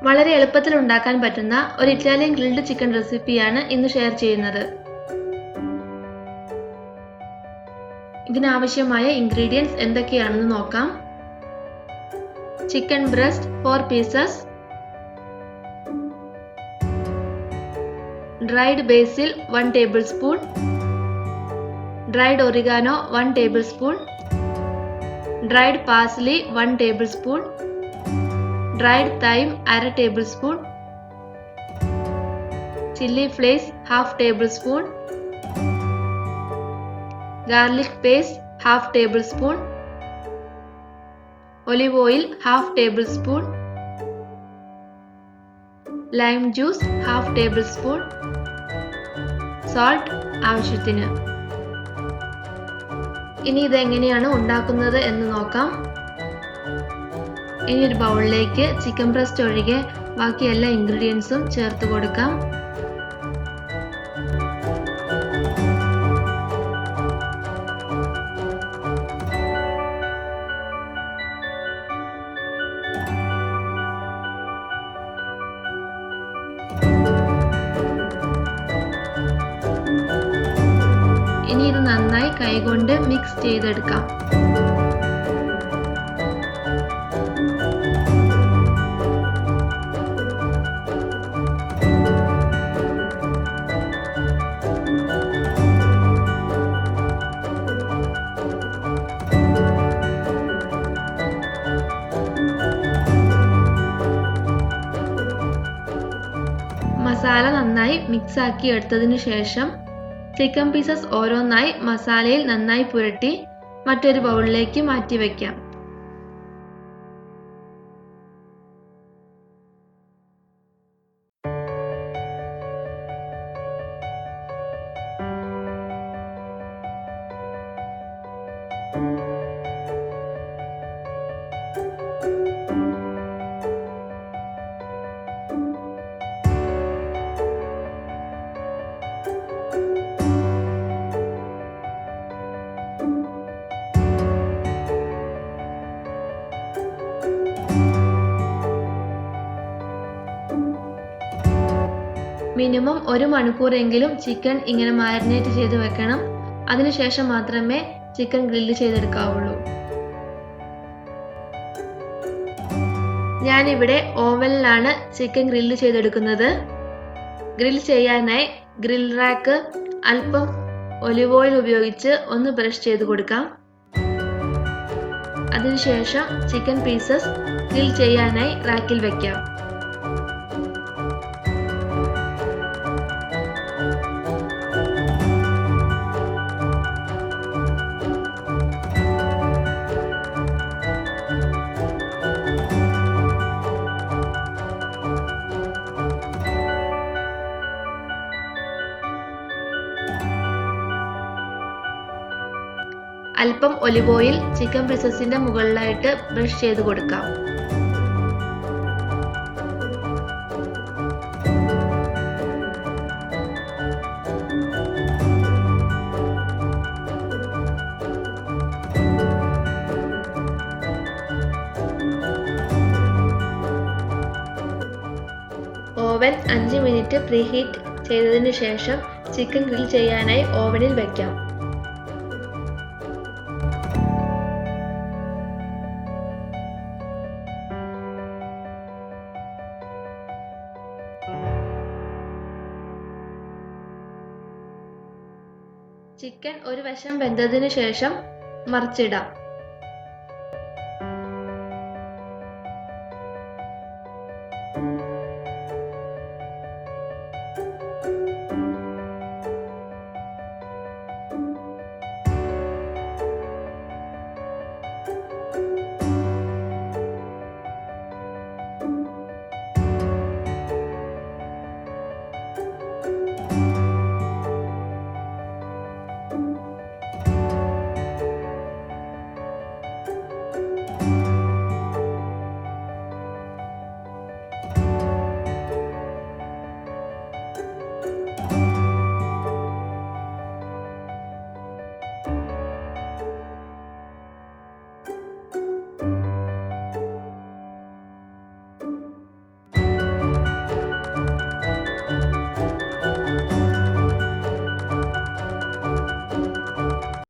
വളരെ എളുപ്പത്തിൽ ഉണ്ടാക്കാൻ പറ്റുന്ന ഒരു ഇറ്റാലിയൻ ഗ്രിൽഡ് ചിക്കൻ റെസിപ്പിയാണ് ഇന്ന് ഷെയർ ചെയ്യുന്നത്. ഇതിനാവശ്യമായ ഇൻഗ്രീഡിയൻസ് എന്തൊക്കെയാണെന്ന് നോക്കാം. ചിക്കൻ ബ്രസ്റ്റ് 4 പീസസ്, ഡ്രൈഡ് ബേസിൽ 1 table spoon, dried oregano 1 table spoon, dried parsley 1 table spoon, dried thyme 1/2 table spoon, chilli flakes 1/2 table spoon, garlic paste 1/2 table spoon, olive oil 1/2 table spoon, lime juice 1/2 table spoon, salt ആവശ്യത്തിന്. ഇനി ഇതെങ്ങനെയാണ് ഉണ്ടാക്കുന്നത് എന്ന് നോക്കാം. ഇനി ഒരു ബൗളിലേക്ക് chicken breast ഒഴികെ ബാക്കി എല്ലാ ഇൻഗ്രീഡിയൻസും ചേർത്ത് കൊടുക്കാം. ഇനി ഇത് നന്നായി കൈകൊണ്ട് മിക്സ് ചെയ്തെടുക്കാം. മസാല നന്നായി മിക്സ് ആക്കി എടുത്തതിന് ശേഷം ചിക്കൻ പീസസ് ഓരോന്നായി മസാലയിൽ നന്നായി പുരട്ടി മറ്റൊരു ബൗളിലേക്ക് മാറ്റി വയ്ക്കാം. മിനിമം 1 മണിക്കൂറെങ്കിലും ചിക്കൻ ഇങ്ങനെ മാരിനേറ്റ് ചെയ്ത് വെക്കണം. അതിനുശേഷം മാത്രമേ ചിക്കൻ ഗ്രില്ല് ചെയ്തെടുക്കാവുള്ളൂ. ഞാനിവിടെ ഓവനിലാണ് ചിക്കൻ ഗ്രില്ല് ചെയ്തെടുക്കുന്നത്. ഗ്രിൽ ചെയ്യാനായി ഗ്രിൽ റാക്ക് അല്പം ഒലിവ് ഓയിൽ ഉപയോഗിച്ച് ഒന്ന് ബ്രഷ് ചെയ്ത് കൊടുക്കാം. അതിനുശേഷം ചിക്കൻ പീസസ് ഗ്രിൽ ചെയ്യാനായി റാക്കിൽ വെക്കാം. അല്പം ഒലിവ് ഓയിൽ ചിക്കൻ പീസസിന്റെ മുകളിലായിട്ട് ബ്രഷ് ചെയ്ത് കൊടുക്കാം. ഓവൻ 5 മിനിറ്റ് പ്രീഹീറ്റ് ചെയ്തതിനു ശേഷം ചിക്കൻ ഗ്രിൽ ചെയ്യാനായി ഓവനിൽ വയ്ക്കാം. ചിക്കൻ ഒരു വശം വെന്തതിനു ശേഷം മറിച്ചിടാം.